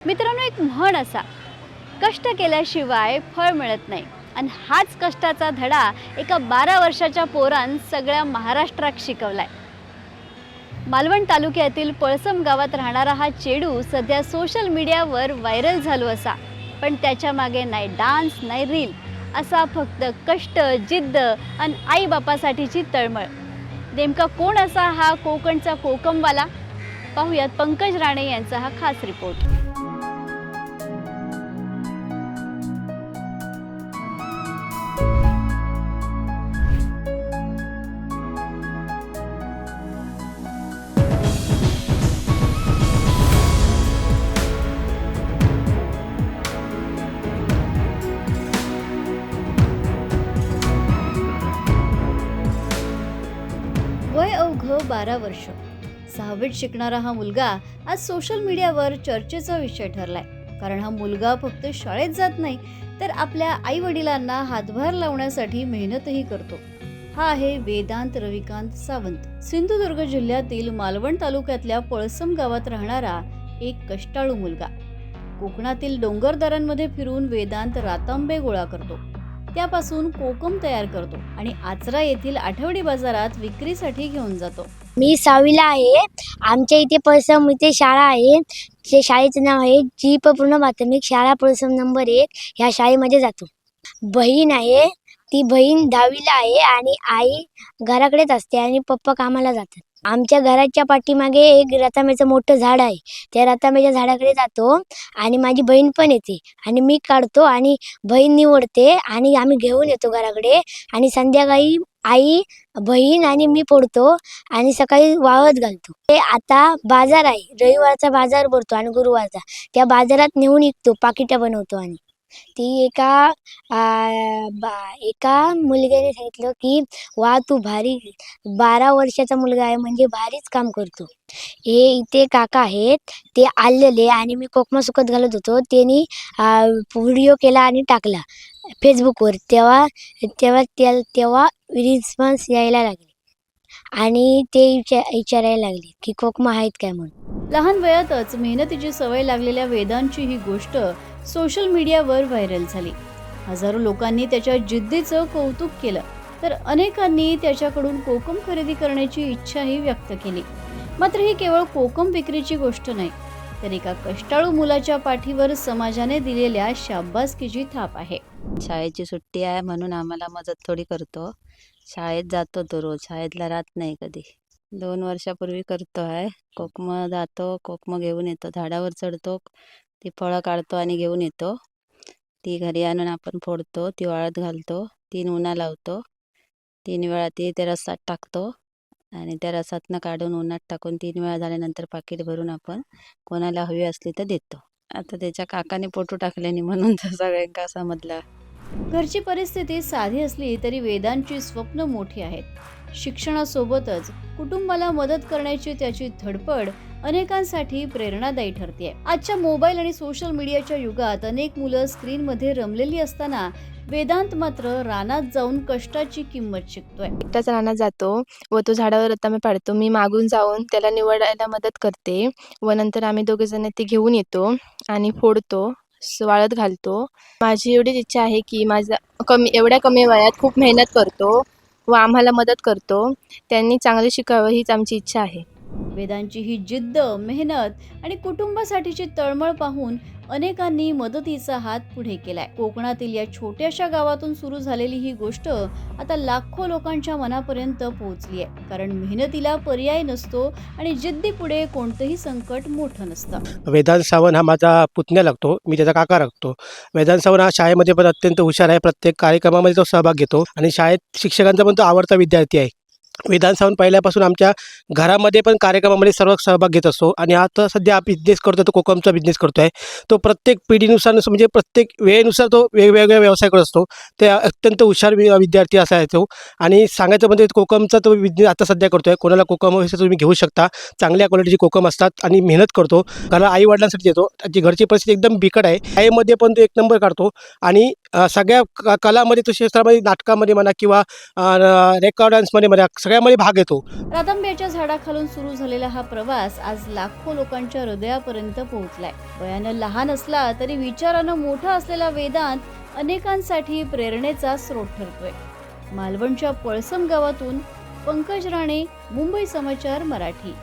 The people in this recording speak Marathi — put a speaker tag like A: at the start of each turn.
A: मित्रांनो, एक म्हण असा, कष्ट केल्याशिवाय फळ मिळत नाही. आणि हाच कष्टाचा धडा एका 12 वर्षाच्या पोरान सगळ्या महाराष्ट्रात शिकवलाय. मालवण तालुक्यातील पळसम गावात राहणारा हा चेडू सध्या सोशल मीडियावर व्हायरल झालो असा. पण त्याच्या मागे नाही डान्स नाही रील, असा फक्त कष्ट, जिद्द आणि आई बापासाठीची तळमळ. नेमका कोण असा हा कोकणचा कोकमवाला? पाहूयात पंकज राणे यांचा हा खास रिपोर्ट. वय अवघं 12 वर्ष, 6वीत शिकणारा हा मुलगा आज सोशल मीडियावर चर्चेचा विषय ठरलाय. कारण हा मुलगा फक्त शाळेत जात नाही, तर आपल्या आई वडिलांना हातभार लावण्यासाठी मेहनतही करतो. हा आहे वेदांत रविकांत सावंत. सिंधुदुर्ग जिल्ह्यातील मालवण तालुक्यातल्या पळसम गावात राहणारा एक कष्टाळू मुलगा. कोकणातील डोंगरदऱ्यांमध्ये फिरून वेदांत रातांबे गोळा करतो, त्यापासून कोकम तयार करतो आणि आचरा येथील आठवडी बाजारात विक्रीसाठी घेऊन जातो.
B: मी 6वीला आहे. आमच्या इथे पळसम इथे शाळा आहे. ते शाळेचं नाव आहे पूर्ण प्राथमिक शाळा पळसम नंबर 1. ह्या शाळेमध्ये जातो. बहीण आहे, ती बहीण 10वीला आहे आणि आई घराकडेच असते आणि पप्पा कामाला जातात. आमच्या घराच्या पाठीमागे एक रतांब्याचं मोठं झाड आहे. त्या रतांब्याच्या झाडाकडे जातो आणि माझी बहीण पण येते आणि मी काढतो आणि बहीण निवडते आणि आम्ही घेऊन येतो घराकडे. आणि संध्याकाळी आई, बहीण आणि मी फोडतो आणि सकाळी वाळत घालतो. ते आता बाजार आहे, रविवारचा बाजार भरतो आणि गुरुवारचा. त्या बाजारात नेऊन विकतो, पाकिटं बनवतो. आणि ती एका मुलग्याने सांगितलं की वा तू भारी, 12 वर्षाचा मुलगा आहे म्हणजे भारीच काम करतो. हे इथे काका आहेत, ते आलेले आणि मी कोकमा सुकत घालत होतो. त्यांनी व्हिडिओ केला आणि टाकला फेसबुकवर. तेव्हा तेव्हा तेव्हा रिस्पॉन्स यायला लागले आणि ते विचारायला लागले की कोकमा आहेत काय म्हणून.
A: लहान वयातच मेहनतीची सवय लागलेल्या वेदांची ही गोष्ट सोशल मीडियावर व्हायरल झाली. हजारो लोकांनी त्याच्या जिद्दीचं कौतुक केलं, तर अनेकांनी त्याच्याकडून कोकम खरेदी करण्याची इच्छाही व्यक्त केली. मात्र ही केवळ कोकम विक्रीची गोष्ट नाही, तर एका कष्टाळू मुलाच्या पाठीवर समाजाने दिलेल्या शाबासकीची थाप आहे.
C: शाळेची सुट्टी आहे म्हणून आम्हाला मदत थोडी करतो. शाळेत जातो तो रोज, शाळेतला राहत नाही कधी. 2 वर्षापूर्वी करतो आहे. कोकम जातो, कोकम घेऊन येतो, झाडावर चढतो, ती फळं काढतो आणि घेऊन येतो. ती घरी आणून आपण फोडतो, ती वाळत घालतो, 3 उन्हा लावतो. 3 वेळा ती त्या रसात टाकतो आणि त्या रसातनं काढून उन्हात टाकून 3 वेळा झाल्यानंतर पाकिट भरून आपण कोणाला हवी असली तर देतो. आता त्याच्या काकाने फोटो टाकल्याने म्हणून तर सगळ्यांका समजलं.
A: घरची परिस्थिती साधी असली तरी वेदांची स्वप्न मोठी आहेत. शिक्षणासोबतच कुटुंबाला मदत करण्याची त्याची धडपड अनेकांसाठी प्रेरणादायी ठरते. आजच्या मोबाईल आणि सोशल मीडियाच्या युगात अनेक मुलं स्क्रीनमध्ये रमलेली असताना वेदांत मात्र रानात जाऊन कष्टाची किंमत शिकतोय.
D: एकटाच रानात जातो व तो झाडावर रतांबे पाडतो. मी मागून जाऊन त्याला निवडायला मदत करते व नंतर आम्ही दोघेजण ते घेऊन येतो आणि फोडतो, वाळत घालतो. माझी एवढीच इच्छा आहे की एवढ्या कमी वयात खूप मेहनत करतो व आम्हाला मदत करतो. त्यांनी चांगले शिकावं हीच आमची इच्छा आहे.
A: वेदांची ही जिद्द, मेहनत आणि कुटुंबासाठीची तळमळ पाहून अनेकांनी मदतीचा हात पुढे केलाय. कोकणातील या छोट्याशा गावातून सुरू झालेली ही गोष्ट आता लाखो लोकांच्या मनापर्यंत पोहोचली आहे. कारण मेहनतीला पर्याय नसतो आणि जिद्दीपुढे कोणतंही संकट मोठं नसतं.
E: वेदांत सावंत हा माझा पुतण्या लागतो, मी त्याचा काका लागतो. वेदांत सावंत हा शाळेमध्ये पण अत्यंत हुशार आहे. प्रत्येक कार्यक्रमामध्ये तो सहभाग घेतो आणि शाळेत शिक्षकांचा पण तो आवडता विद्यार्थी आहे. वेदांत सावंत पहिल्यापासून आमच्या घरामध्ये पण कार्यक्रमामध्ये सर्व सहभाग घेत असतो आणि आता सध्या बिझनेस करतो, तो कोकमचा बिझनेस करतो आहे. तो प्रत्येक पिढीनुसार म्हणजे प्रत्येक वेळेनुसार तो वेगवेगळ्या व्यवसाय करत असतो. ते अत्यंत हुशार विद्यार्थी असा आहे तो. आणि सांगायचं म्हणजे कोकमचा तो बिझनेस आता सध्या करतो आहे. कोणाला कोकम वगैरे तुम्ही घेऊ शकता, चांगल्या क्वालिटीची कोकम असतात आणि मेहनत करतो. कारण आई वडिलांसाठी देतो. त्याची घरची परिस्थिती एकदम बिकट आहे. शाळेमध्ये पण तो 1 नंबर काढतो आणि सगळ्या कलामध्ये तो क्षेत्रामध्ये नाटकामध्ये म्हणा किंवा रेकॉर्ड डान्समध्ये म्हणा सगळ्यामध्ये भाग घेतो.
A: रातांब्याच्या झाडाखालून सुरू झालेला हा प्रवास आज लाखो लोकांच्या हृदयापर्यंत पोहोचलाय. वयानं लहान असला तरी विचारानं मोठा असलेला वेदांत अनेकांसाठी प्रेरणेचा स्रोत ठरतोय. मालवणच्या पळसम गावातून पंकज राणे, मुंबई समाचार मराठी.